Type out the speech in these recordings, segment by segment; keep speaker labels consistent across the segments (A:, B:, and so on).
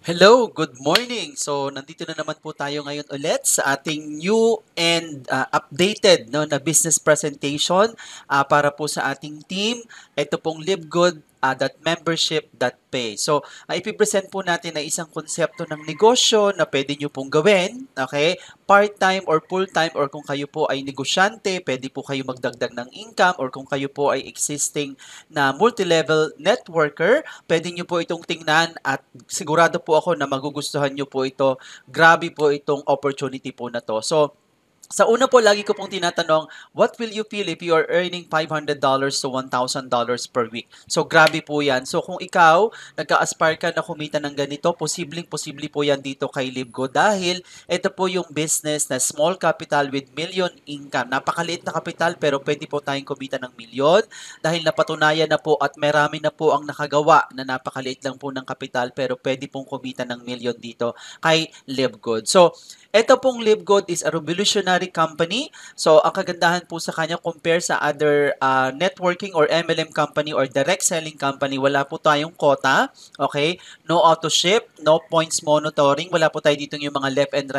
A: Hello, good morning. So, nandito na naman po tayo ngayon ulit sa ating new and updated na business presentation para po sa ating team. Ito pong livegood.membership.pay. So, ipipresent po natin na isang konsepto ng negosyo na pwede nyo pong gawin. Okay? Part-time or full-time, or kung kayo po ay negosyante, pwede po kayo magdagdag ng income, or kung kayo po ay existing na multi-level networker, pwede nyo po itong tingnan at sigurado po ako na magugustuhan nyo po ito. Grabe po itong opportunity po na to. So, sa una po, lagi ko pong tinatanong, what will you feel if you are earning $500 to $1,000 per week? So, grabe po yan. So, kung ikaw, nagka-aspire ka na kumita ng ganito, posibleng-posible po yan dito kay Libgo dahil ito po yung business na small capital with million income. Napakaliit na kapital pero pwede po tayong kumita ng milyon dahil napatunayan na po at marami na po ang nakagawa na napakaliit lang po ng kapital pero pwede pong kumita ng milyon dito kay LiveGood. So, ito pong LiveGood is a revolutionary company. So, ang kagandahan po sa kanya compare sa other networking or MLM company or direct selling company, wala po tayong quota. Okay? No auto ship, no points monitoring. Wala po tayo dito yung mga left and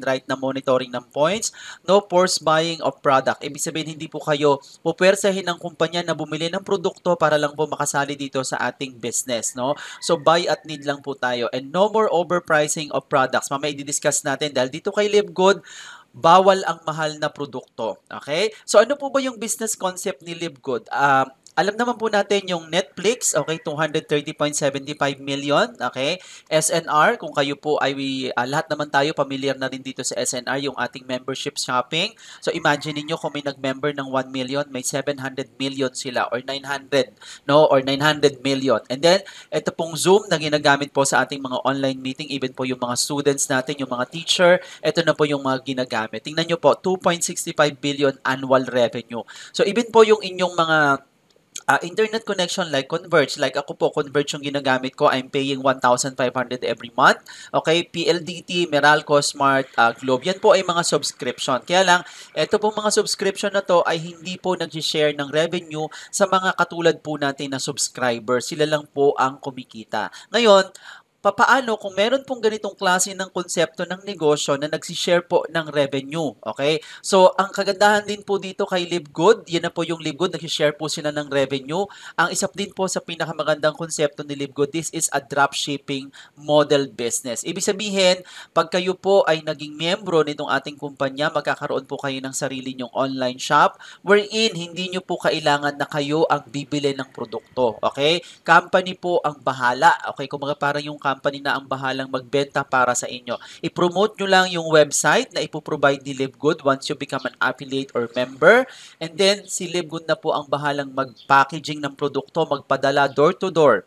A: right na monitoring ng points. No force buying of product. Ibig sabihin, hindi po kayo pupwersahin ng kumpanya na bumili ng produkto para lang po makasali dito sa ating business. No? So, buy at need lang po tayo. And no more overpricing of products. Mamaya i-discuss natin dahil dito kay LiveGood, bawal ang mahal na produkto. Okay? So ano po ba yung business concept ni LiveGood? Alam naman po natin yung Netflix, okay, 230.75 million, okay? SNR, kung kayo po ay lahat naman tayo familiar na rin dito sa SNR, yung ating membership shopping. So imagine niyo kung may nag-member ng 1 million, may 700 million sila or 900, no? Or 900 million. And then ito pong Zoom na ginagamit po sa ating mga online meeting, even po yung mga students natin, yung mga teacher, ito na po yung mga ginagamit. Tingnan nyo po, 2.65 billion annual revenue. So even po yung inyong mga internet connection like Converge. Like ako po, Converge yung ginagamit ko. I'm paying 1,500 every month. Okay? PLDT, Meralco, Smart, Globe. Yan po ay mga subscription. Kaya lang, ito po mga subscription na to ay hindi po nag-share ng revenue sa mga katulad po natin na subscribers. Sila lang po ang kumikita. Ngayon, papaano kung meron pong ganitong klase ng konsepto ng negosyo na nagsishare po ng revenue, okay? So, ang kagandahan din po dito kay LiveGood, yan na po yung LiveGood, nagsishare po sila ng revenue. Ang isa din po sa pinakamagandang konsepto ni LiveGood, this is a dropshipping model business. Ibig sabihin, pag kayo po ay naging miyembro nitong ating kumpanya, magkakaroon po kayo ng sarili nyong online shop wherein hindi nyo po kailangan na kayo ang bibili ng produkto, okay? Company po ang bahala, okay? Kung mga parang yung company na ang bahalang magbenta para sa inyo. I-promote nyo lang yung website na ipoprovide ni LiveGood once you become an affiliate or member. And then, si LiveGood na po ang bahalang mag-packaging ng produkto, magpadala door-to-door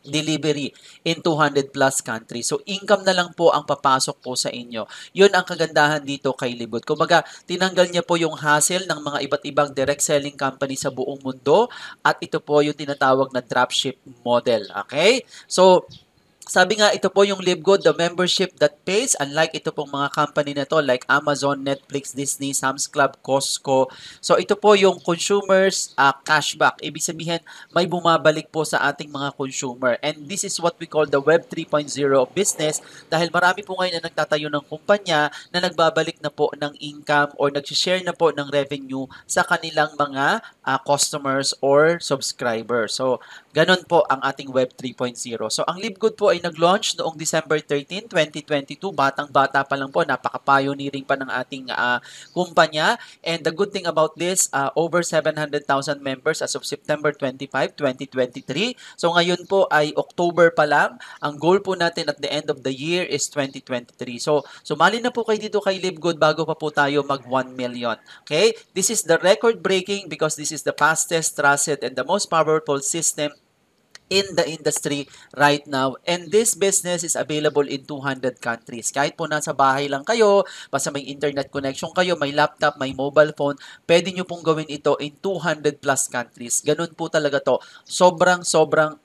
A: delivery in 200 plus countries. So, income na lang po ang papasok po sa inyo. Yun ang kagandahan dito kay Libot. Kumbaga, tinanggal niya po yung hassle ng mga iba't ibang direct selling company sa buong mundo at ito po yung tinatawag na dropship model. Okay? So, sabi nga, ito po yung LiveGood, the membership that pays. Unlike ito pong mga company na to like Amazon, Netflix, Disney, Sam's Club, Costco. So, ito po yung consumers cashback. Ibig sabihin, may bumabalik po sa ating mga consumer. And this is what we call the Web 3.0 business dahil marami po ngayon na nagtatayo ng kumpanya na nagbabalik na po ng income or nag-share na po ng revenue sa kanilang mga customers or subscribers. So, ganon po ang ating Web 3.0. So, ang LiveGood po ay nag-launch noong December 13, 2022. Batang-bata pa lang po, napaka-pioneering pa ng ating kumpanya. And the good thing about this, over 700,000 members as of September 25, 2023. So, ngayon po ay October pa lang. Ang goal po natin at the end of the year is 2023. So, sumali na po kayo dito kay LiveGood bago pa po tayo mag 1 million. Okay? This is the record-breaking because this is the fastest, trusted, and the most powerful system in the industry right now. And this business is available in 200 countries. Kahit po nasa bahay lang kayo, basta may internet connection kayo, may laptop, may mobile phone, pwede nyo pong gawin ito in 200 plus countries. Ganun po talaga to. Sobrang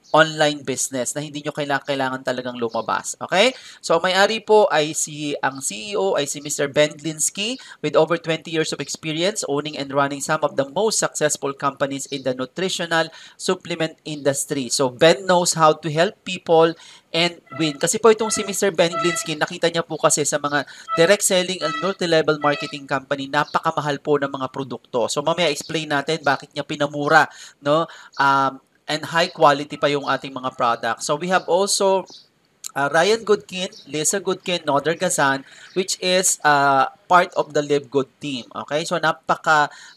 A: online business na hindi nyo kailangan talagang lumabas. Okay? So, ang may-ari po ay ang CEO ay si Mr. Ben Glinsky with over 20 years of experience owning and running some of the most successful companies in the nutritional supplement industry. So, Ben knows how to help people and win. Kasi po itong si Mr. Ben Glinsky, nakita niya po kasi sa mga direct selling and multi-level marketing company, napakamahal po ng mga produkto. So, mamaya explain natin bakit niya pinamura, no? And high quality pa yung ating mga products. So we have also Ryan Goodkin, Lisa Goodkin, Nodar Gazan, which is part of the Live Good team. Okay? So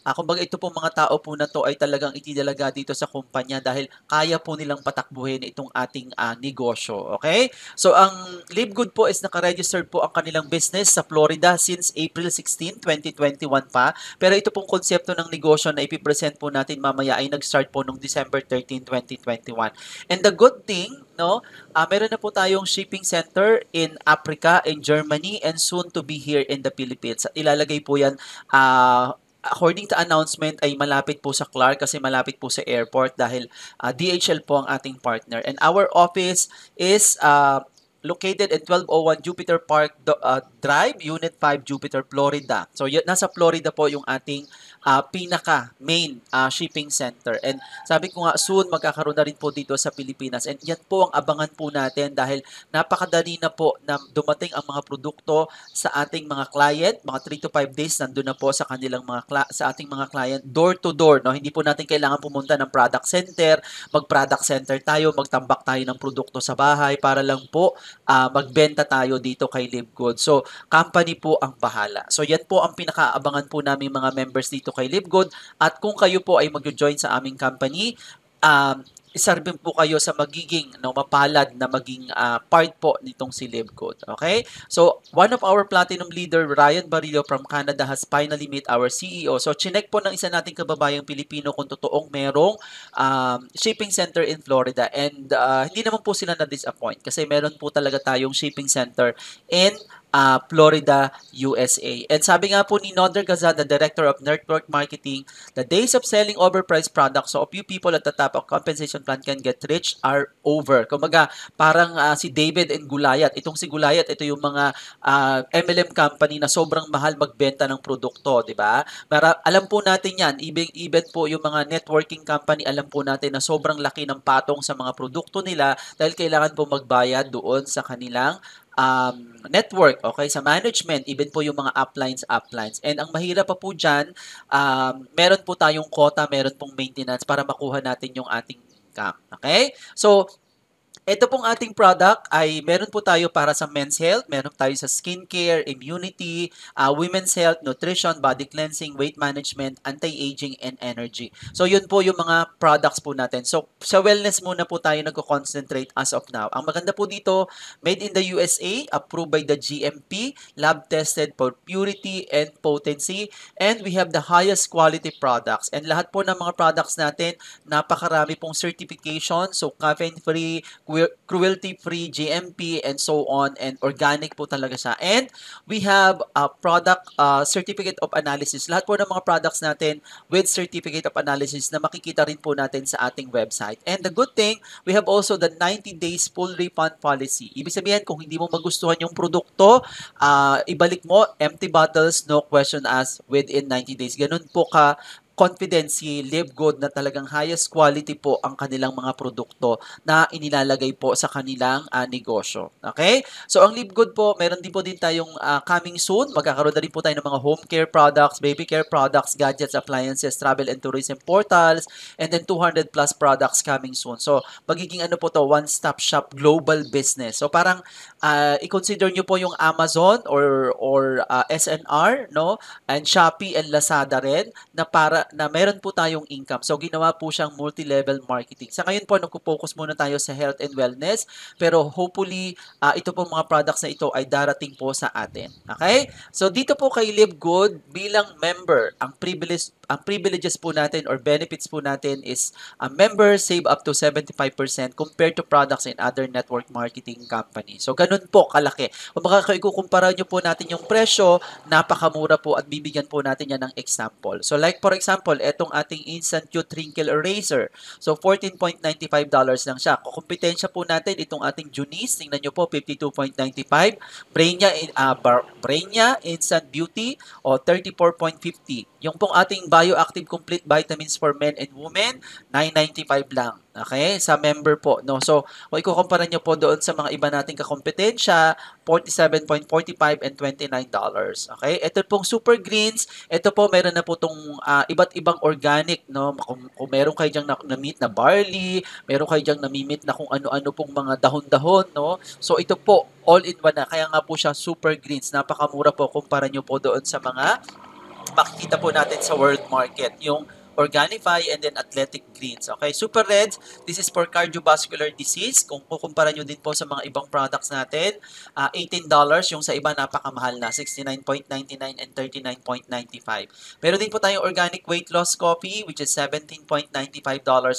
A: kumbaga ito pong mga tao po na to ay talagang itinalaga dito sa kumpanya dahil kaya po nilang patakbuhin itong ating negosyo. Okay? So ang Live Good po is nakaregistered po ang kanilang business sa Florida since April 16, 2021 pa. Pero ito pong konsepto ng negosyo na ipipresent po natin mamaya ay nag-start po noong December 13, 2021. And the good thing, no, meron na po tayong shipping center in Africa, in Germany, and soon to be here in the Philippines. Ilalagay po yan, according to announcement, ay malapit po sa Clark kasi malapit po sa airport dahil DHL po ang ating partner. And our office is located at 1201 Jupiter Park Drive, Unit 5, Jupiter, Florida. So, nasa Florida po yung ating pinaka-main shipping center. And sabi ko nga, soon magkakaroon na rin po dito sa Pilipinas. And yan po ang abangan po natin dahil napakadali na po na dumating ang mga produkto sa ating mga client. Mga 3 to 5 days, nandun na po sa kanilang sa ating mga client, door to door. No? Hindi po natin kailangan pumunta ng product center, mag-product center tayo, magtambak tayo ng produkto sa bahay para lang po magbenta tayo dito kay Live Good. So, company po ang bahala. So, yan po ang pinakaabangan po namin mga members dito kay Live Good. At kung kayo po ay mag-join sa aming company, isa rin po kayo sa magiging mapalad na maging part po nitong si Live Good. Okay? So, one of our platinum leader, Ryan Barillo from Canada, has finally met our CEO. So, chinek po ng isa nating kababayang Pilipino kung totoong merong shipping center in Florida. And hindi naman po sila na-disappoint kasi meron po talaga tayong shipping center in Florida, USA. And sabi nga po ni Nodar Gazan, the Director of Network Marketing, the days of selling overpriced products so a few people at the top of compensation plan can get rich are over. Kumbaga, parang si David and Goliath. Itong si Goliath, ito yung mga MLM company na sobrang mahal magbenta ng produkto, di ba? Alam po natin yan, even po yung mga networking company, alam po natin na sobrang laki ng patong sa mga produkto nila dahil kailangan po magbayad doon sa kanilang network, okay, sa management, even po yung mga uplines. And ang mahirap pa po dyan, meron po tayong quota, meron pong maintenance para makuha natin yung ating income. Okay? So, ito pong ating product ay meron po tayo para sa men's health, meron tayo sa skincare, immunity, women's health, nutrition, body cleansing, weight management, anti-aging, and energy. So yun po yung mga products po natin. So sa wellness muna po tayo nagko-concentrate as of now. Ang maganda po dito, made in the USA, approved by the GMP, lab tested for purity and potency, and we have the highest quality products. And lahat po ng mga products natin, napakarami pong certification, so caffeine-free, cruelty-free, GMP, and so on, and organic po talaga siya. And we have a product certificate of analysis. Lahat po ng mga products natin with certificate of analysis na makikita rin po natin sa ating website. And the good thing, we have also the 90 days full refund policy. Ibig sabihin, kung hindi mo magustuhan yung produkto, ibalik mo, empty bottles, no question asked, within 90 days. Ganun po ka confident si Live Good na talagang highest quality po ang kanilang mga produkto na inilalagay po sa kanilang negosyo. Okay? So, ang Live Good po, meron din po din tayong coming soon. Magkakaroon na rin po tayo ng mga home care products, baby care products, gadgets, appliances, travel and tourism portals, and then 200 plus products coming soon. So, magiging ano po to, one-stop shop global business. So, parang i-consider nyo po yung Amazon or SNR, no? And Shopee and Lazada rin na meron po tayong income. So, ginawa po siyang multi-level marketing. Sa ngayon po, nagpo-focus muna tayo sa health and wellness. Pero hopefully, ito po mga products na ito ay darating po sa atin. Okay? So, dito po kay Live Good, bilang member, ang privileges po natin or benefits po natin is a member save up to 75% compared to products in other network marketing companies. So, ganun po kalaki. Kung ikukumpara nyo po natin yung presyo, napakamura po at bibigyan po natin yan ng example. So, like for example, example, etong ating Instant Cute Wrinkle Eraser. So, $14.95 lang siya. Kukumpetensya po natin itong ating Junis. Tingnan nyo po, $52.95. Brainia Instant Beauty o 34.50. Yung pong ating Bioactive Complete Vitamins for Men and Women, $9.95 lang. Okay? Sa member po. No? So, kung ikukumpara nyo po doon sa mga iba nating kakompetensya, $47.45 and $29. Okay? Ito pong Super Greens, ito po meron na po itong iba't ibang organic. No? Kung meron kayo diyang na-meet na barley, meron kayo diyang namimit na kung ano-ano pong mga dahon-dahon. No? So, ito po, all-in-one na. Kaya nga po siya Super Greens. Napakamura po kumpara nyo po doon sa mga makikita po natin sa world market. Yung Organifi and then Athletic Greens. Okay, Super Reds, this is for cardiovascular disease. Kung kukumpara nyo din po sa mga ibang products natin, $18. Yung sa iba napakamahal na, $69.99 and $39.95. Meron din po tayong Organic Weight Loss Coffee which is $17.95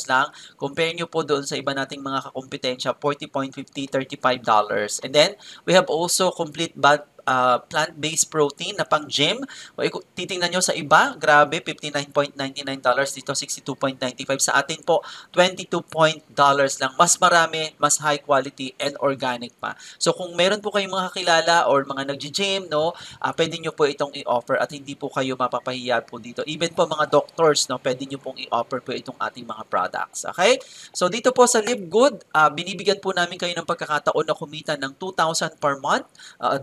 A: lang. Compare nyo po doon sa iba nating mga kakompetensya, $40.50, $35. And then, we have also Complete plant-based protein na pang gym. Titingnan nyo sa iba, grabe, $59.99. Dito, $62.95. Sa atin po, $22 lang. Mas marami, mas high quality and organic pa. So, kung meron po kayong mga kakilala or mga nag-gym, no, pwede nyo po itong i-offer at hindi po kayo mapapahiya po dito. Even po mga doctors, no, pwede nyo pong i-offer po itong ating mga products. Okay? So, dito po sa Live Good, binibigyan po namin kayo ng pagkakataon na kumita ng $2,000 per month.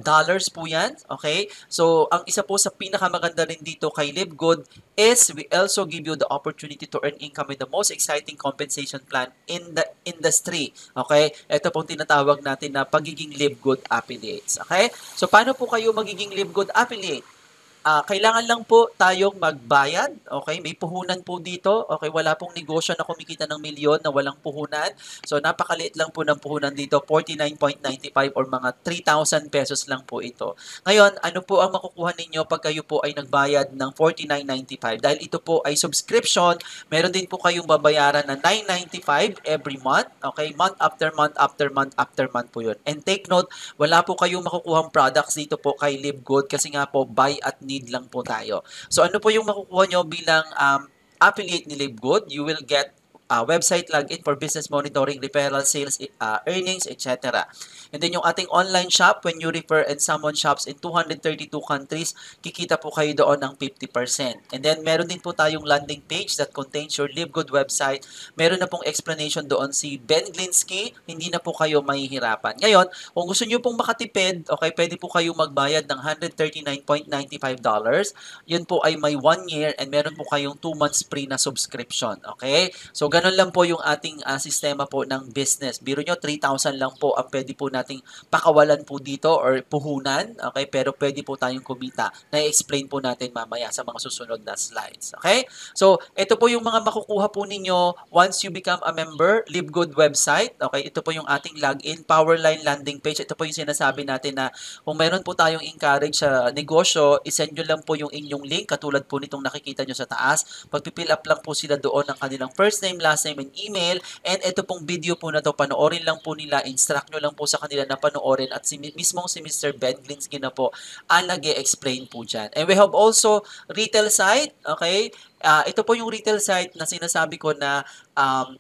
A: Dollars po yan. Okay? So, ang isa po sa pinakamaganda rin dito kay Live Good is we also give you the opportunity to earn income with the most exciting compensation plan in the industry. Okay? Ito pong tinatawag natin na pagiging Live Good affiliates. Okay? So, paano po kayo magiging Live Good affiliate? Kailangan lang po tayong magbayad. Okay? May puhunan po dito. Okay? Wala pong negosyo na kumikita ng milyon na walang puhunan. So, napakaliit lang po ng puhunan dito. $49.95 or mga 3,000 pesos lang po ito. Ngayon, ano po ang makukuha ninyo pag kayo po ay nagbayad ng $49.95? Dahil ito po ay subscription, meron din po kayong babayaran na $9.95 every month. Okay? Month after month after month after month po yun. And take note, wala po kayong makukuhang products dito po kay Live Good kasi nga po buy at need lang po tayo. So ano po yung makukuha nyo bilang affiliate ni Live Good? You will get website login for business monitoring, referral, sales, earnings, etc. And then yung ating online shop, when you refer and someone shops in 232 countries, kikita po kayo doon ng 50%. And then meron din po tayong landing page that contains your Live Good website. Meron na pong explanation doon si Ben Glinsky, hindi na po kayo mahihirapan. Ngayon, kung gusto nyo pong makatipid, okay, pwede po kayo magbayad ng $139.95. Yun po ay may 1 year and meron po kayong 2 months free na subscription. Okay? So, ganun lang po yung ating sistema po ng business. Biro nyo, 3,000 lang po ang pwede po nating pakawalan po dito or puhunan. Okay? Pero pwede po tayong kumita. Na-explain po natin mamaya sa mga susunod na slides. Okay? So, ito po yung mga makukuha po ninyo once you become a member. Live Good website. Okay? Ito po yung ating login. Powerline landing page. Ito po yung sinasabi natin na kung meron po tayong encourage sa negosyo, isend nyo lang po yung inyong link. Katulad po nitong nakikita nyo sa taas. Pagpipill up lang po sila doon ng kanilang first name, last name, and email. And ito pong video po na to, panoorin lang po nila, instruct nyo lang po sa kanila na panoorin at mismong si Mr. Ben Glinsky na po ang nag-e-explain po dyan. And we have also retail site, okay? Ito po yung retail site na sinasabi ko na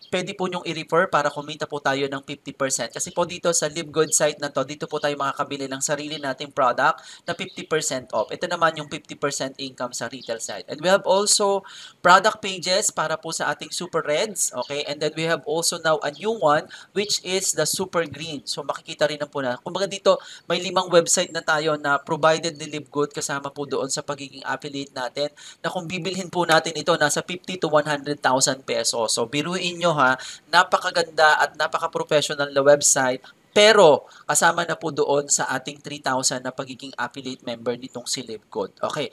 A: pwede po nyong i-refer para kumita po tayo ng 50%. Kasi po dito sa Live Good site na to, dito po tayo makakabili ng sarili nating product na 50% off. Ito naman yung 50% income sa retail site. And we have also product pages para po sa ating Super Reds. Okay? And then we have also now a new one which is the Super Green. So makikita rin na po na. Kumbaga dito, may 5 website na tayo na provided ni Live Good kasama po doon sa pagiging affiliate natin na kung bibilhin po natin ito, nasa 50 to 100,000 pesos. So, biruin nyo ha, napakaganda at napaka-professional na website, pero kasama na po doon sa ating 3,000 na pagiging affiliate member nitong si Live Good. Okay.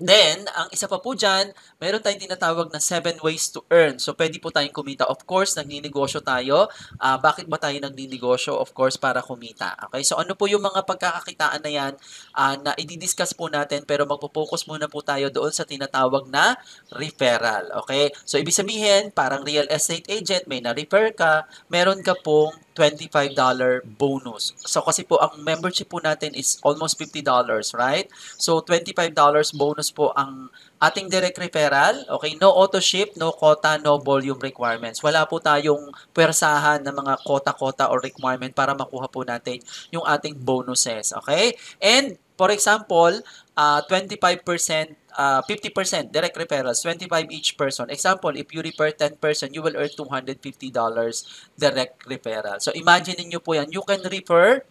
A: Then, ang isa pa po dyan, meron tayong tinatawag na 7 ways to earn. So, pwede po tayong kumita. Of course, nagninegosyo tayo. Bakit ba tayo nagninegosyo? Of course, para kumita. Okay? So, ano po yung mga pagkakakitaan na yan na i-discuss po natin, pero magpo-focus muna po tayo doon sa tinatawag na referral. Okay? So, ibig sabihin, parang real estate agent, may na-refer ka, meron ka pong $25 bonus. So, kasi po, ang membership po natin is almost $50, right? So, $25 bonus rules po ang ating direct referral. Okay, no auto ship, no quota, no volume requirements. Wala po tayong pwersahan ng mga quota-quota or requirement para makuha po natin yung ating bonuses. Okay? And for example, 25%, 50% direct referrals, 25 each person. Example, if you refer 10 person, you will earn $250 direct referral. So imagine niyo po yan, you can refer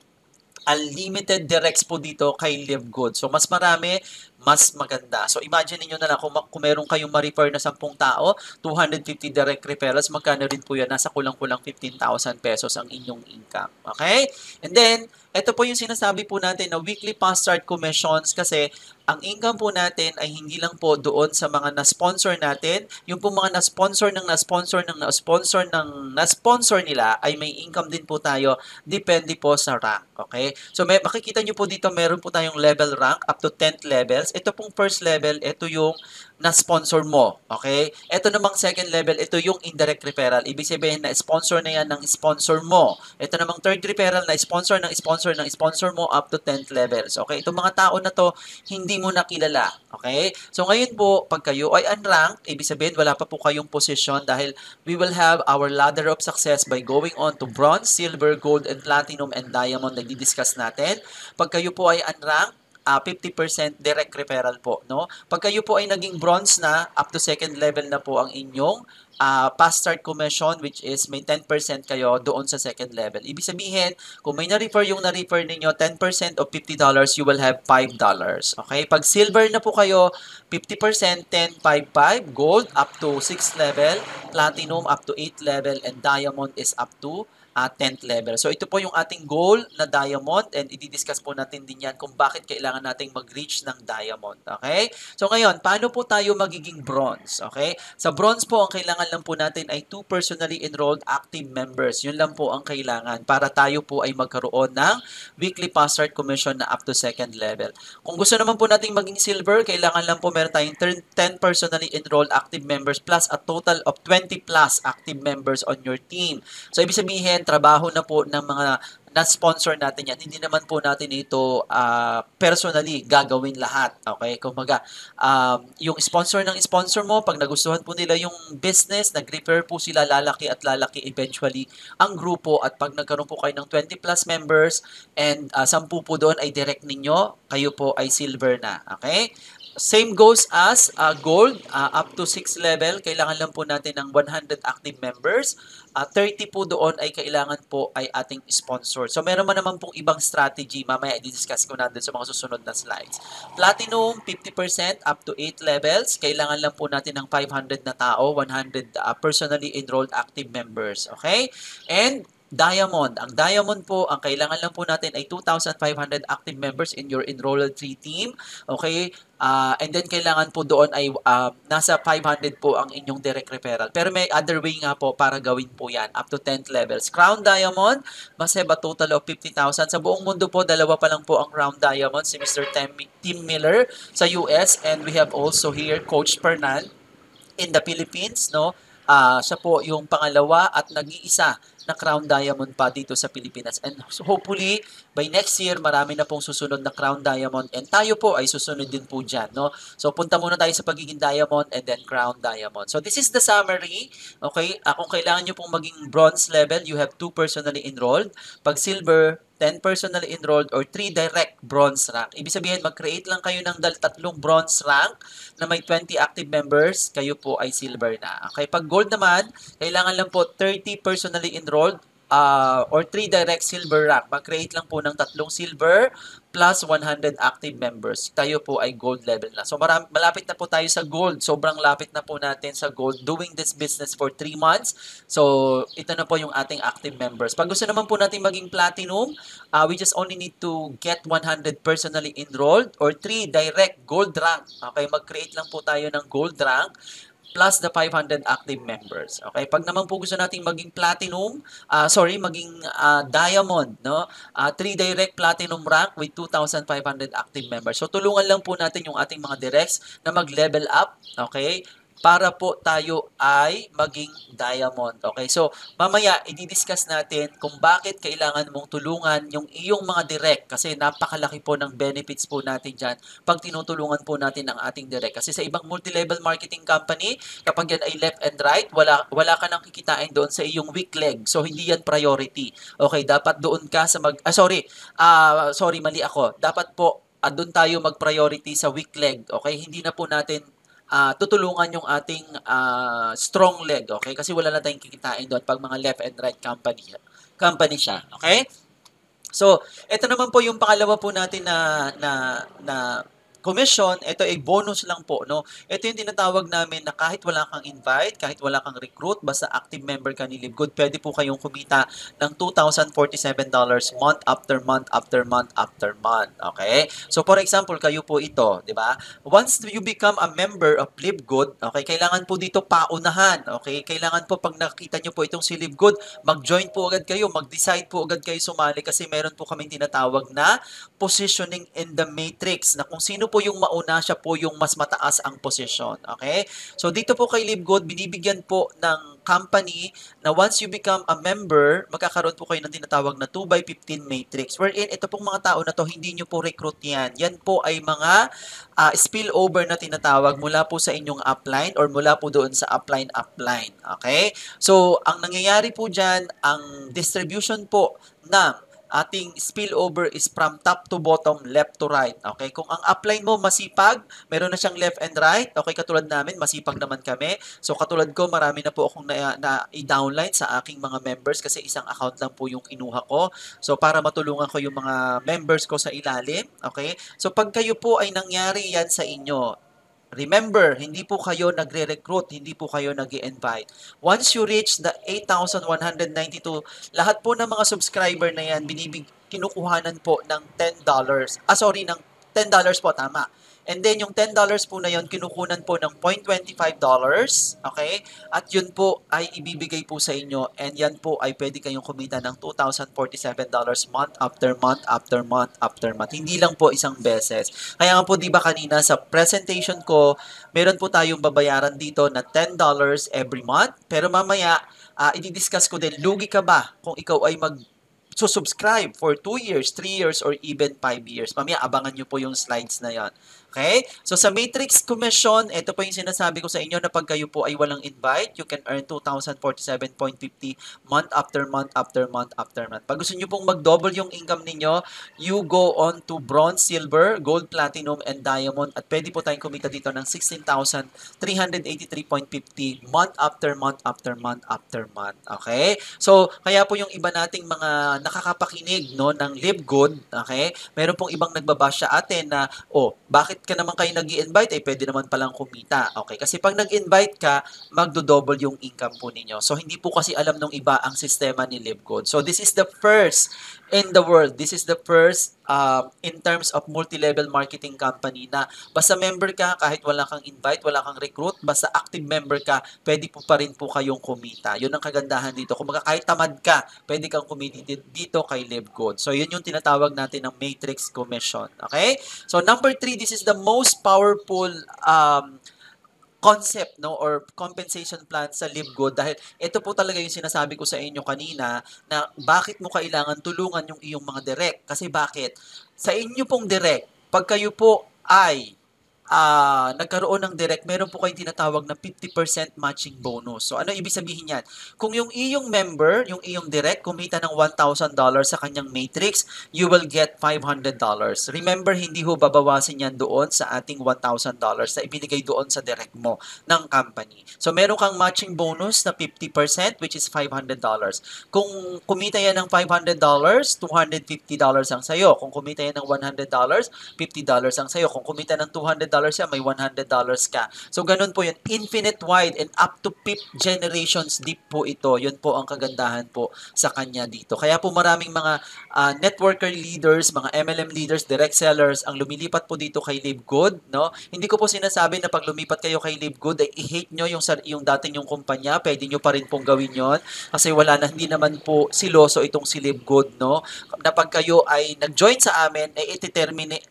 A: unlimited directs po dito kay Live Good. So, mas marami, mas maganda. So, imagine niyo na lang kung meron kayong ma-refer na 10 tao, 250 direct referrals, magkano rin po yan? Nasa kulang-kulang 15,000 pesos ang inyong income. Okay? And then, ito po yung sinasabi po natin na weekly past-start commissions kasi ang income po natin ay hindi lang po doon sa mga na-sponsor natin. Yung po mga na-sponsor ng na-sponsor ng na-sponsor ng na-sponsor nila ay may income din po tayo depende po sa rank. Okay? So makikita nyo po dito meron po tayong level rank up to 10th levels. Ito pong first level, ito yung na-sponsor mo. Okay? Ito namang second level, ito yung indirect referral. Ibig sabihin na sponsor na yan ng sponsor mo. Ito namang third referral na sponsor ng sponsor ng sponsor mo up to 10th levels. Okay? Itong mga tao na to, hindi mo nakilala. Okay? So ngayon po, pag kayo ay unranked, ibig sabihin wala pa po kayong position dahil we will have our ladder of success by going on to bronze, silver, gold, and platinum, and diamond na di-discuss natin. Pag kayo po ay unranked, 50% direct referral po, no? Pag kayo po ay naging bronze na, up to second level na po ang inyong past start commission, which is may 10% kayo doon sa second level. Ibig sabihin, kung may na-refer yung na-refer ninyo, 10% of $50, you will have $5. Okay? Pag silver na po kayo, 50%, 10, 5, 5. Gold, up to 6th level. Platinum, up to 8th level. And diamond is up to 10th level. So ito po yung ating goal na diamond and i-discuss po natin din yan kung bakit kailangan nating mag-reach ng diamond. Okay? So ngayon, paano po tayo magiging bronze? Okay? Sa bronze po, ang kailangan lang po natin ay 2 personally enrolled active members. Yun lang po ang kailangan para tayo po ay magkaroon ng weekly past start commission na up to second level. Kung gusto naman po nating maging silver, kailangan lang po meron tayong 10 personally enrolled active members plus a total of 20 plus active members on your team. So ibig sabihin, trabaho na po ng mga na-sponsor natin yan. Hindi naman po natin ito personally gagawin lahat. Okay? Kumbaga, yung sponsor ng sponsor mo, pag nagustuhan po nila yung business, nag-refer po sila lalaki at lalaki eventually ang grupo at pag nagkaroon po kayo ng 20 plus members and 10 po doon ay direct ninyo, kayo po ay silver na. Okay? Same goes as gold, up to 6 level, kailangan lang po natin ng 100 active members. 30 po doon ay kailangan po ay ating sponsor. So meron man naman pong ibang strategy, mamaya i-discuss ko natin sa mga susunod na slides. Platinum, 50% up to 8 levels, kailangan lang po natin ng 500 na tao, 100 personally enrolled active members. Okay? And Diamond. Ang Diamond po, ang kailangan lang po natin ay 2,500 active members in your enrolled 3 team. Okay? And then kailangan po doon ay nasa 500 po ang inyong direct referral. Pero may other way nga po para gawin po yan up to 10th levels. Crown Diamond must have a total of 50,000. Sa buong mundo po, dalawa pa lang po ang Crown Diamond, si Mr. Tim Miller sa US, and we have also here Coach Fernan in the Philippines, no? Siya po yung pangalawa at nag-iisa na Crown Diamond pa dito sa Pilipinas. And hopefully, by next year, marami na pong susunod na Crown Diamond and tayo po ay susunod din po dyan. No? So, punta muna tayo sa pagiging Diamond and then Crown Diamond. So, this is the summary. Okay? Kung kailangan nyo pong maging bronze level, you have 2 personally enrolled. Pag silver, 10 personally enrolled or 3 direct bronze rank. Ibig sabihin, mag-create lang kayo ng 3 bronze rank na may 20 active members, kayo po ay silver na. Okay, pag gold naman, kailangan lang po 30 personally enrolled or 3 direct silver rank. Mag-create lang po ng 3 silver plus 100 active members. Tayo po ay gold level na. So malapit na po tayo sa gold. Sobrang lapit na po natin sa gold. Doing this business for 3 months. So ito na po yung ating active members. Pag gusto naman po natin maging platinum, we just only need to get 100 personally enrolled or 3 direct gold rank. Okay, mag-create lang po tayo ng gold rank plus the 500 active members. Okay, pag naman po gusto nating maging platinum, maging diamond, no? 3 direct platinum rank with 2,500 active members. So tulungan lang po natin yung ating mga directs na mag-level up, okay? para po tayo ay maging diamond. Okay? So, mamaya, i-discuss natin kung bakit kailangan mong tulungan yung iyong mga direct kasi napakalaki po ng benefits po natin dyan pag tinutulungan po natin ang ating direct. Kasi sa ibang multi-level marketing company, kapag yan ay left and right, wala ka nang kikitain doon sa iyong weak leg. So, hindi yan priority. Okay, dapat doon ka sa sorry, mali ako. Dapat po, doon tayo mag-priority sa weak leg. Okay, hindi na po natin tutulungan yung ating strong leg, okay? Kasi wala na tayong kikitain doon pag mga left and right company siya, okay? So, ito naman po yung pangalawa po natin na commission. Ito ay bonus lang po, no? Ito yung tinatawag namin na kahit wala kang invite, kahit wala kang recruit, basta active member ka ni LiveGood, pwede po kayong kumita ng $2,047 month after month after month after month. Okay? So, for example, kayo po ito, di ba? Once you become a member of LiveGood, okay, kailangan po dito paunahan. Okay? Kailangan po pag nakita nyo po itong si LiveGood, mag-join po agad kayo, mag-decide po agad kayo sumali kasi meron po kaming tinatawag na positioning in the matrix na kung sino po yung mauna, siya po yung mas mataas ang posisyon. Okay? So, dito po kay LiveGood, binibigyan po ng company na once you become a member, magkakaroon po kayo ng tinatawag na 2x15 matrix. Wherein, ito pong mga tao na to, hindi nyo po recruit yan. Yan po ay mga spillover na tinatawag mula po sa inyong upline or mula po doon sa upline. Okay? So, ang nangyayari po dyan, ang distribution po ng ating spillover is from top to bottom, left to right. Okay? Kung ang upline mo masipag, meron na siyang left and right. Okay, katulad namin, masipag naman kami. So, katulad ko, marami na po akong i-downline sa aking mga members kasi isang account lang po yung kinuha ko. So, para matulungan ko yung mga members ko sa ilalim. Okay? So, pag kayo po ay nangyari yan sa inyo, remember, hindi po kayo nagre-recruit, hindi po kayo nag-i-invite. Once you reach the 8,192, lahat po ng mga subscriber na yan, kinukuhanan po ng $10. Ng $10 po, tama. And then, yung $10 po na yun, kinukunan po ng $0.25, okay? At yun po ay ibibigay po sa inyo. And yan po ay pwede kayong kumita ng $2,047 month after month after month after month. Hindi lang po isang beses. Kaya nga po, di ba kanina sa presentation ko, meron po tayong babayaran dito na $10 every month. Pero mamaya, i-discuss ko din, lugi ka ba kung ikaw ay subscribe for 2 years, 3 years, or even 5 years. Mamaya, abangan nyo po yung slides na yon. Okay? So, sa Matrix Commission, ito po yung sinasabi ko sa inyo na pag kayo po ay walang invite, you can earn 2,047.50 month after month after month after month. Pag gusto nyo pong mag-double yung income ninyo, you go on to bronze, silver, gold, platinum, and diamond. At pwede po tayong kumita dito ng 16,383.50 month after month after month after month. Okay? So, kaya po yung iba nating mga nakakapakinig no, ng LiveGood, okay? Meron pong ibang nagbabash sa atin na, bakit ka naman kayo nag-i-invite? Pwede naman palang kumita. Okay? Kasi pag nag-invite ka, magdo-double yung income po ninyo. So, hindi po kasi alam nung iba ang sistema ni LiveGood. So, this is the first in the world. This is the first in terms of multi-level marketing company na basta member ka, kahit wala kang invite, wala kang recruit, basta active member ka, pwede po pa rin po kayong kumita. Yun ang kagandahan dito. Kung kahit tamad ka, pwede kang kumita dito kay LiveGood. So, yun yung tinatawag natin ng Matrix Commission. Okay? So, number 3, this is the most powerful concept no or compensation plan sa LiveGood dahil ito po talaga yung sinasabi ko sa inyo kanina na bakit mo kailangan tulungan yung iyong mga direct. Kasi bakit? Sa inyo pong direct, pag kayo po ay nagkaroon ng direct, meron po kayong tinatawag na 50% matching bonus. So, ano ibig sabihin yan? Kung yung iyong member, yung iyong direct, kumita ng $1,000 sa kanyang matrix, you will get $500. Remember, hindi ho babawasin yan doon sa ating $1,000 na ibinigay doon sa direct mo ng company. So, meron kang matching bonus na 50%, which is $500. Kung kumita yan ng $500, $250 ang sayo. Kung kumita yan ng $100, $50 ang sayo. Kung kumita ng $200 siya, may $100 ka. So, ganun po yun. Infinite wide and up to 5th generations deep po ito. Yun po ang kagandahan po sa kanya dito. Kaya po maraming mga networker leaders, mga MLM leaders, direct sellers, ang lumilipat po dito kay LiveGood. No? Hindi ko po sinasabi na pag lumipat kayo kay LiveGood, ay i-hate nyo yung dating yung kumpanya. Pwede nyo pa rin pong gawin yon kasi hindi naman po siloso itong si LiveGood. No? Na pag kayo ay nag-join sa amin, ay iti-terminate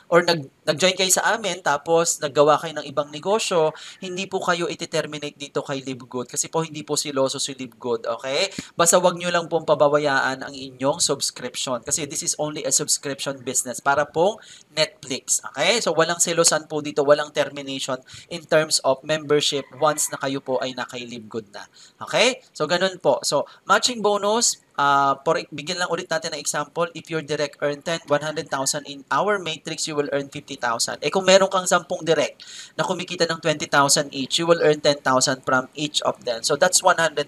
A: or nag-join kayo sa amin tapos naggawa kayo ng ibang negosyo, hindi po kayo iti-terminate dito kay Livegood kasi po hindi po siloso si Livegood, okay? Basta wag nyo lang pong pababayaan ang inyong subscription kasi this is only a subscription business para pong Netflix, okay? So walang selosan po dito, walang termination in terms of membership once na kayo po ay naka Livegood na. Okay? So ganun po. So matching bonus, bigyan lang ulit natin ng example, if your direct earn 100,000 in our matrix, you will earn 50,000. Eh kung meron kang 10 direct na kumikita ng 20,000 each, you will earn 10,000 from each of them. So that's 100,000.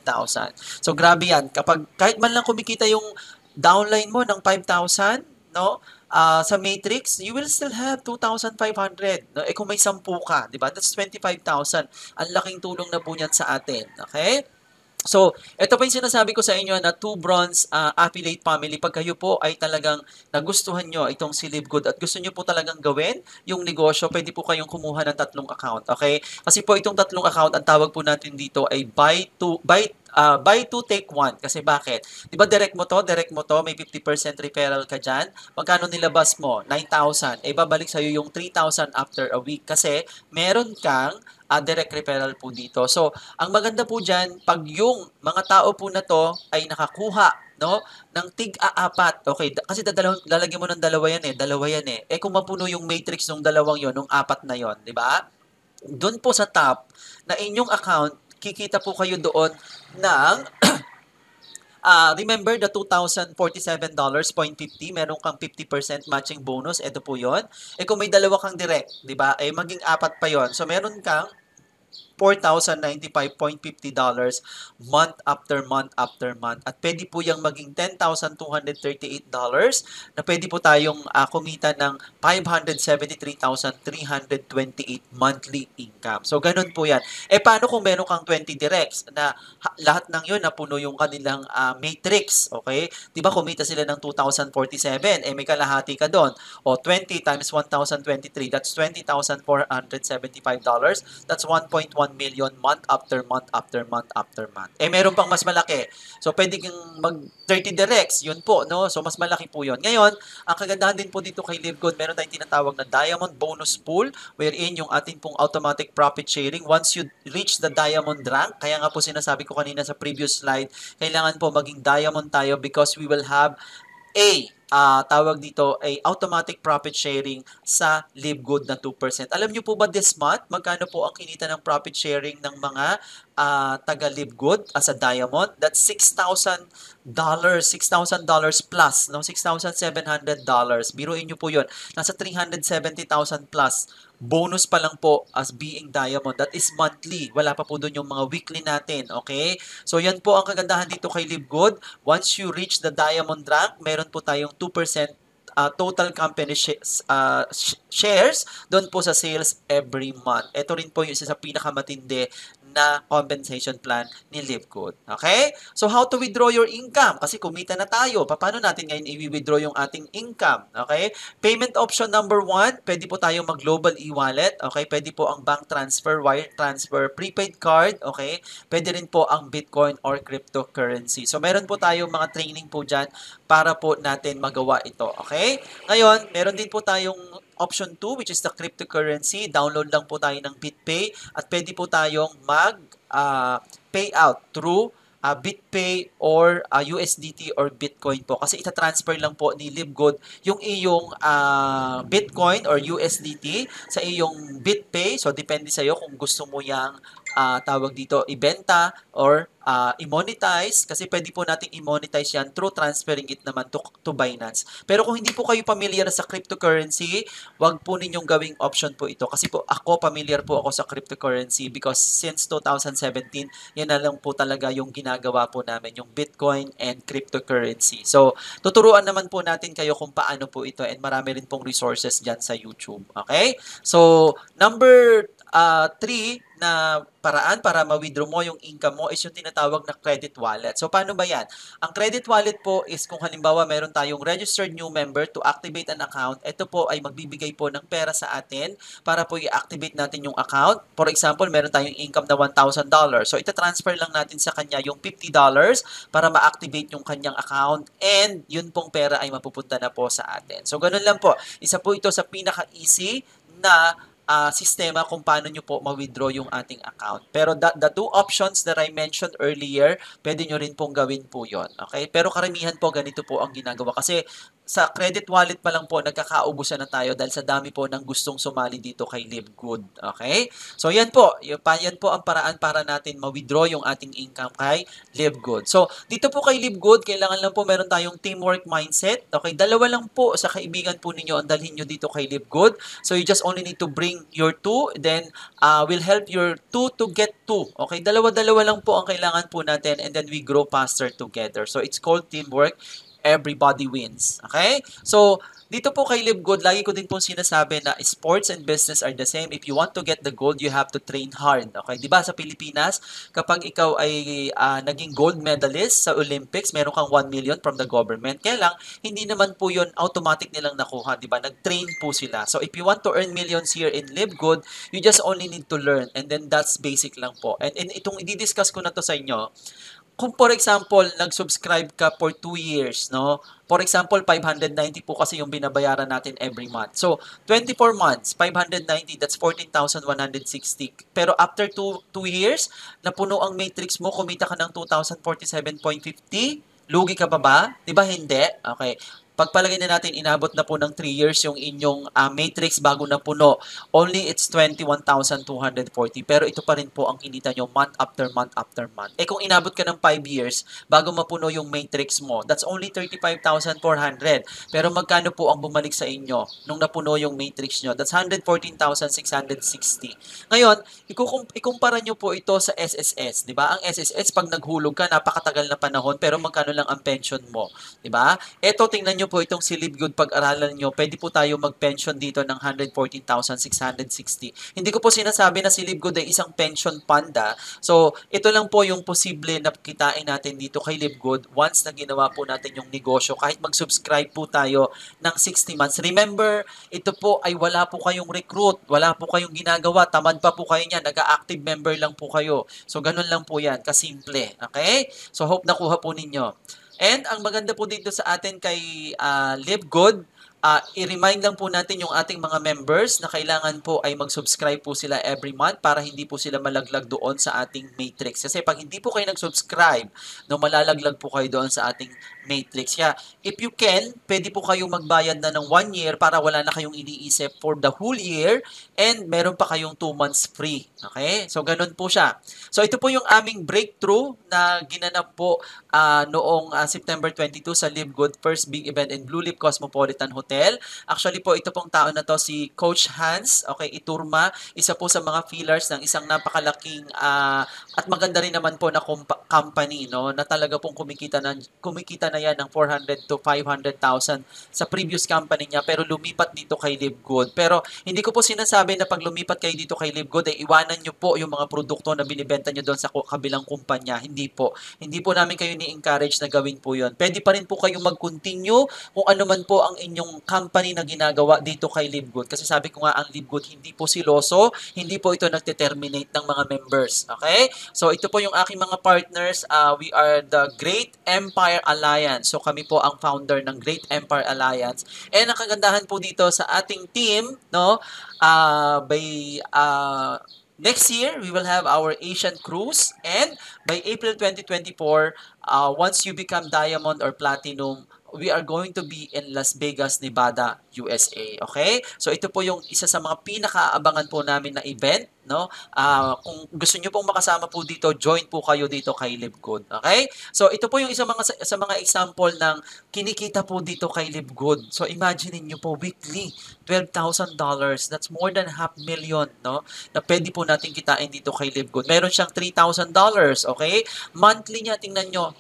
A: So grabe yan. Kapag kahit man lang kumikita yung downline mo ng 5,000, no? Sa matrix, you will still have 2,500. No? Eh kung may 10 ka, di ba? That's 25,000. Ang laking tulong na po niyan sa atin. Okay? So, ito pa yung sinasabi ko sa inyo na 2 bronze affiliate family. Pag kayo po ay talagang nagustuhan nyo itong si Livegood at gusto nyo po talagang gawin yung negosyo, pwede po kayong kumuha ng 3 account. Okay? Kasi po itong 3 account, ang tawag po natin dito ay buy two, take one. Kasi bakit? Di ba direct mo to, may 50% referral ka dyan. Magkano nilabas mo? 9,000. Eh, babalik sa'yo yung 3,000 after a week. Kasi meron kang direct referral po dito. So, ang maganda po dyan, pag yung mga tao po na to ay nakakuha, no, ng tig-apat. Okay, kasi lalagyan mo ng dalawa yan eh. Eh kung mapuno yung matrix ng dalawang yon, ng apat na yon, di ba? Doon po sa top na inyong account, kikita po kayo doon ng remember the $2,047.50, meron kang 50% matching bonus. Ito po 'yon. Eh kung may dalawa kang direct, 'di ba? Eh maging apat pa 'yon. So meron kang $4,095.50 month after month after month. At pwede po yung maging $10,238 na pwede po tayong kumita ng $573,328 monthly income. So, ganun po yan. Eh, paano kung meron kang 20 directs na lahat ng yun napuno yung kanilang matrix, okay? Diba kumita sila ng 2,047, eh may kalahati ka doon. O 20 times 1,023, that's $20,475. That's 1.1 million month after month after month after month. Eh meron pang mas malaki. So pwede kang mag 30 directs, yun po, no? So mas malaki po yun. Ngayon, ang kagandahan din po dito kay Livegood, meron tayong tinatawag na Diamond Bonus Pool wherein yung ating pong automatic profit sharing once you reach the diamond rank, kaya nga po sinasabi ko kanina sa previous slide, kailangan po maging diamond tayo because we will have tawag dito ay automatic profit sharing sa Livegood na 2%. Alam niyo po ba this month, magkano po ang kinita ng profit sharing ng mga taga Livegood as a diamond? That's $6,000 plus, no? $6,700. Biruin niyo po 'yon. Nasa 370,000 plus. Bonus pa lang po as being diamond. That is monthly. Wala pa po doon yung mga weekly natin. Okay? So, yan po ang kagandahan dito kay Livegood. Once you reach the diamond rank, meron po tayong 2% total company shares doon po sa sales every month. Ito rin po yung isa sa pinakamatindi na compensation plan ni Livegood. Okay? So, how to withdraw your income? Kasi kumita na tayo. Paano natin ngayon i-withdraw yung ating income? Okay? Payment option number 1, pwede po tayong mag-global e-wallet. Okay? Pwede po ang bank transfer, wire transfer, prepaid card. Okay? Pwede rin po ang Bitcoin or cryptocurrency. So, meron po tayong mga training po dyan para po natin magawa ito. Okay? Ngayon, meron din po tayong option 2, which is the cryptocurrency. Download lang po tayo ng BitPay at pwede po tayong mag-payout through BitPay or USDT or Bitcoin po. Kasi ita-transfer lang po ni Livegood yung iyong Bitcoin or USDT sa iyong BitPay. So, depende sa iyo kung gusto mo yung tawag dito, ibenta or i-monetize. Kasi pwede po nating i-monetize yan through transferring it naman to Binance. Pero kung hindi po kayo familiar sa cryptocurrency, wag po ninyong gawing option po ito. Kasi po ako, familiar po ako sa cryptocurrency because since 2017, yan na lang po talaga yung ginagawa po namin, yung Bitcoin and cryptocurrency. So, tuturuan naman po natin kayo kung paano po ito and marami rin pong resources dyan sa YouTube. Okay? So, number three na paraan para ma-withdraw mo yung income mo is yung tinatawag na credit wallet. So, paano ba yan? Ang credit wallet po is kung halimbawa meron tayong registered new member to activate an account, ito po ay magbibigay po ng pera sa atin para po i-activate natin yung account. For example, meron tayong income na $1,000. So, ita-transfer lang natin sa kanya yung $50 para ma-activate yung kanyang account and yun pong pera ay mapupunta na po sa atin. So, ganun lang po. Isa po ito sa pinaka-easy na sistema kung paano nyo po ma-withdraw yung ating account. Pero the two options that I mentioned earlier, pwede nyo rin pong gawin po yon. Okay? Pero karamihan po ganito po ang ginagawa. Kasi sa credit wallet pa lang po, nagkakaubusan na tayo dahil sa dami po ng gustong sumali dito kay Live Good. Okay? So yan po ang paraan para natin ma-withdraw yung ating income kay Live Good. So dito po kay Live Good, kailangan lang po meron tayong teamwork mindset. Okay? Dalawa lang po sa kaibigan po ninyo ang dalhin nyo dito kay Live Good. So you just only need to bring your two, then we'll help your two to get two. Okay? Dalawa-dalawa lang po ang kailangan po natin and then we grow faster together. So it's called teamwork. Everybody wins. Okay? So, dito po kay Live Good, lagi ko din pong sinasabi na sports and business are the same. If you want to get the gold, you have to train hard. Okay? Diba sa Pilipinas, kapag ikaw ay naging gold medalist sa Olympics, meron kang 1 million from the government. Kaya lang, hindi naman po yun automatic nilang nakuha. Diba? Nag-train po sila. So, if you want to earn millions here in Live Good, you just only need to learn. And then, that's basic lang po. And itong i-discuss ko na to sa inyo, kung for example, nag-subscribe ka for 2 years, no? For example, 590 po kasi yung binabayaran natin every month. So, 24 months, 590, that's 14,160. Pero after 2 years, napuno ang matrix mo, kumita ka ng 2,047.50, lugi ka pa ba? Di ba hindi? Okay. Pagpalagay na natin, inabot na po ng 3 years yung inyong matrix bago na puno. Only it's 21,240. Pero ito pa rin po ang kinita nyo month after month after month. Eh kung inabot ka ng 5 years bago mapuno yung matrix mo, that's only 35,400. Pero magkano po ang bumalik sa inyo nung napuno yung matrix nyo? That's 114,660. Ngayon, ikumpara nyo po ito sa SSS. Diba? Ang SSS, pag naghulog ka, napakatagal na panahon, pero magkano lang ang pension mo. Diba? Ito, tingnan nyo po itong si Live Good, pag-aralan nyo, pwede po tayo mag-pension dito ng 114,660. Hindi ko po sinasabi na si Live Good ay isang pension fund. So, ito lang po yung posible na kitain natin dito kay Live Good once na ginawa po natin yung negosyo. Kahit mag-subscribe po tayo ng 60 months. Remember, ito po ay wala po kayong recruit, wala po kayong ginagawa, tamad pa po kayo niyan, nag-active member lang po kayo. So, ganun lang po yan, kasimple. Okay? So, hope nakuha po ninyo. And ang maganda po dito sa atin kay Live Good, i-remind lang po natin yung ating mga members na kailangan po ay mag-subscribe po sila every month para hindi po sila malaglag doon sa ating matrix. Kasi pag hindi po kayo nag-subscribe, no, malalaglag po kayo doon sa ating matrix. Kaya, if you can, pwede po kayong magbayad na ng 1 year para wala na kayong iniisip for the whole year and meron pa kayong 2 months free. Okay? So, ganun po siya. So, ito po yung aming breakthrough na ginanap po noong September 22 sa Live Good first big event in Blue Leaf Cosmopolitan Hotel. Actually po, ito pong tao na to si Coach Hans, okay, Iturma, isa po sa mga fillers ng isang napakalaking at maganda rin naman po na company, no, na talaga pong kumikita na yan ng 400 to 500,000 sa previous company niya, pero lumipat dito kay Live Good. Pero hindi ko po sinasabi na pag lumipat kayo dito kay Live Good, ay iwanan nyo po yung mga produkto na binibenta nyo doon sa kabilang kumpanya. Hindi po. Hindi po namin kayo ni-encourage na gawin po yun. Pwede pa rin po kayong mag-continue kung ano man po ang inyong company na ginagawa dito kay Live Good. Kasi sabi ko nga, ang Live Good hindi po siloso, hindi po ito nagte-terminate ng mga members. Okay? So, ito po yung aking mga partners. We are the Great Empire Alliance. So, kami po ang founder ng Great Empire Alliance. And ang kagandahan po dito sa ating team, no, next year, we will have our Asian cruise, and by April 2024, once you become diamond or platinum, we are going to be in Las Vegas, Nevada, USA. Okay? So, ito po yung isa sa mga pinakaabangan po namin na event, no? Kung gusto niyo pong makasama po dito, join po kayo dito kay Live Good. Okay? So, ito po yung isa sa mga example ng kinikita po dito kay Live Good. So, imagine niyo po weekly, $12,000. That's more than $500,000, no? Na pwede po natin kitain dito kay Live Good. Meron siyang $3,000, okay? Monthly niya, tingnan nyo,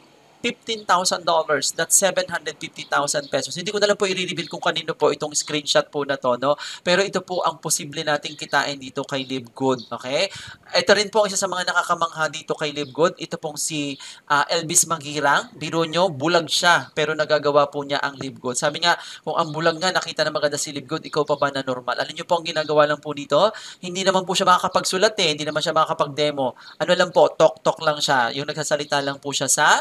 A: $15,000. That's 750,000 pesos. Hindi ko na lang po i-reveal kung kanino po itong screenshot po na to, no? Pero ito po ang posible nating kitain dito kay Live Good, okay? Ito rin po ang isa sa mga nakakamangha dito kay Live Good. Ito pong si Elvis Magirang. Biro nyo, bulag siya, pero nagagawa po niya ang Live Good. Sabi nga, kung ang bulag nga, nakita na maganda si Live Good, ikaw pa ba na normal? Alam nyo po ang ginagawa lang po dito? Hindi naman po siya makakapagsulat hindi naman siya makakapag-demo. Ano lang po, talk-talk lang siya. Yung nagsasalita lang po siya sa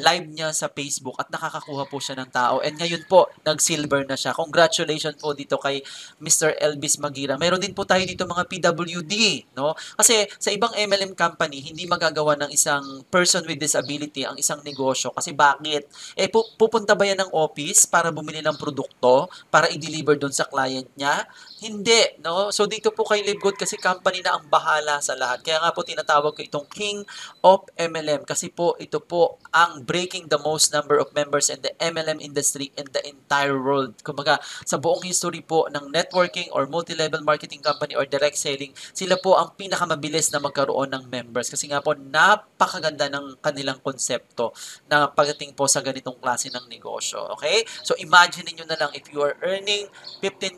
A: live niya sa Facebook at nakakakuha po siya ng tao. And ngayon po, nag-silver na siya. Congratulations po dito kay Mr. Elvis Magira. Meron din po tayo dito mga PWD, no? Kasi sa ibang MLM company, hindi magagawa ng isang person with disability ang isang negosyo. Kasi bakit? Pupunta ba yan ng office para bumili ng produkto, para i-deliver doon sa client niya? Hindi, no? So dito po kay Live Good kasi company na ang bahala sa lahat. Kaya nga po tinatawag ko itong King of MLM kasi po ito po ang breaking the most number of members in the MLM industry in the entire world. Kumbaga, sa buong history po ng networking or multi-level marketing company or direct selling, sila po ang pinakamabilis na magkaroon ng members kasi nga po napakaganda ng kanilang konsepto na pagdating po sa ganitong klase ng negosyo. Okay? So imagine niyo na lang if you are earning $15,000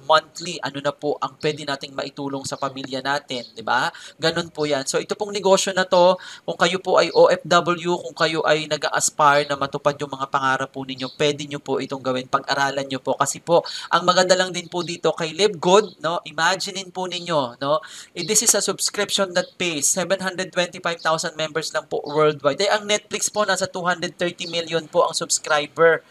A: monthly, ano na po ang pwede nating maitulong sa pamilya natin, di ba? Ganun po yan. So ito pong negosyo na to, kung kayo po ay OFW, kung kayo ay nag-aspire na matupad yung mga pangarap po ninyo, pwede nyo po itong gawin, pag-aralan nyo po. Kasi po, ang maganda lang din po dito kay Live Good, no? Imaginein po ninyo, no? This is a subscription that pays 725,000 members lang po worldwide. Ang Netflix po, nasa 230 million po ang subscriber.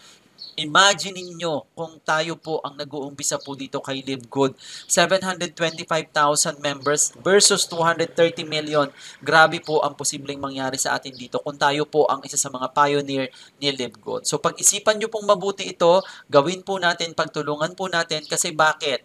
A: Imagine niyo kung tayo po ang nag-uumpisa po dito kay Live Good. 725,000 members versus 230 million. Grabe po ang posibleng mangyari sa atin dito kung tayo po ang isa sa mga pioneer ni Live Good. So pag-isipan niyo pong mabuti ito, gawin po natin, pagtulungan po natin kasi bakit?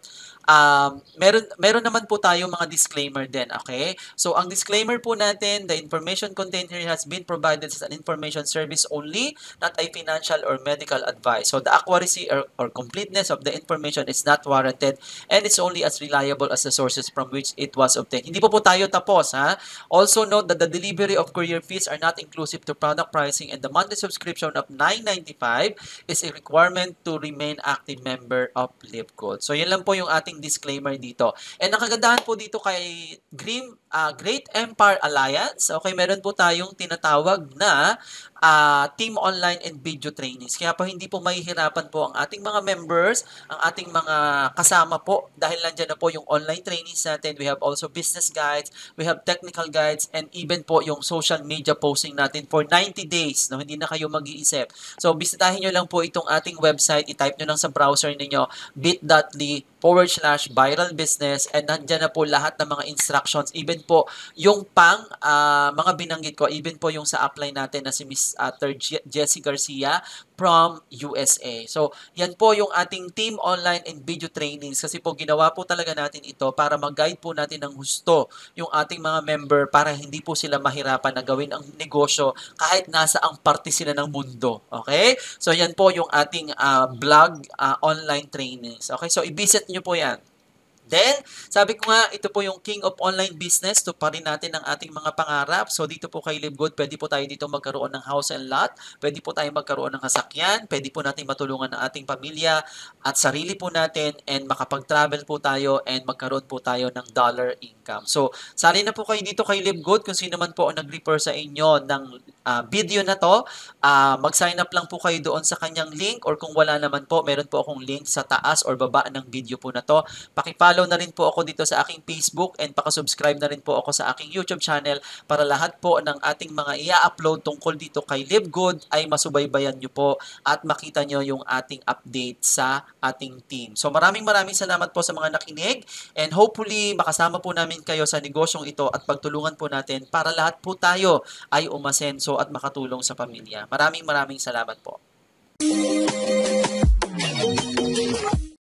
A: Meron naman po tayo mga disclaimer din, okay? So, ang disclaimer po natin, the information contained here has been provided as an information service only, not a financial or medical advice. So, the accuracy or completeness of the information is not warranted and it's only as reliable as the sources from which it was obtained. Hindi po tayo tapos, ha? Also note that the delivery of courier fees are not inclusive to product pricing and the monthly subscription of $9.95 is a requirement to remain active member of Live Good. So, yan lang po yung ating disclaimer dito. And ang kagandahan po dito kay Great Empire Alliance, okay, meron po tayong tinatawag na team online and video trainings. Kaya po hindi po mahihirapan po ang ating mga members, ang ating mga kasama po dahil nandiyan na po yung online trainings natin. We have also business guides, we have technical guides, and even po yung social media posting natin for 90 days. No? Hindi na kayo mag-iisip. So, bisitahin nyo lang po itong ating website. I-type nyo lang sa browser ninyo bit.ly/viral business and nandiyan na po lahat ng mga instructions. Even po yung mga binanggit ko, even po yung sa upline natin na si Miss Jessie Garcia from USA. So, yan po yung ating team online and video trainings kasi po ginawa po talaga natin ito para mag-guide po natin ng husto yung ating mga member para hindi po sila mahirapan na gawin ang negosyo kahit nasa ang parte sila ng mundo. Okay? So, yan po yung ating blog online trainings. Okay? So, i-visit nyo po yan. Then, sabi ko nga, ito po yung King of Online Business. Tuparin natin ang ating mga pangarap. So, dito po kay Live Good, pwede po tayo dito magkaroon ng house and lot. Pwede po tayo magkaroon ng sasakyan. Pwede po natin matulungan ang ating pamilya at sarili po natin and makapag-travel po tayo and magkaroon po tayo ng dollar income. So, sali na po kayo dito kay Live Good. Kung sino man po ang nag-refer sa inyo ng video na to, mag-sign up lang po kayo doon sa kanyang link or kung wala naman po, meron po akong link sa taas or baba ng video po na to. Paki-follow na rin po ako dito sa aking Facebook and paka-subscribe na rin po ako sa aking YouTube channel para lahat po ng ating mga i-upload tungkol dito kay Live Good ay masubaybayan nyo po at makita nyo yung ating update sa ating team. So maraming salamat po sa mga nakinig and hopefully makasama po namin kayo sa negosyong ito at pagtulungan po natin para lahat po tayo ay umasenso at makatulong sa pamilya. Maraming salamat po.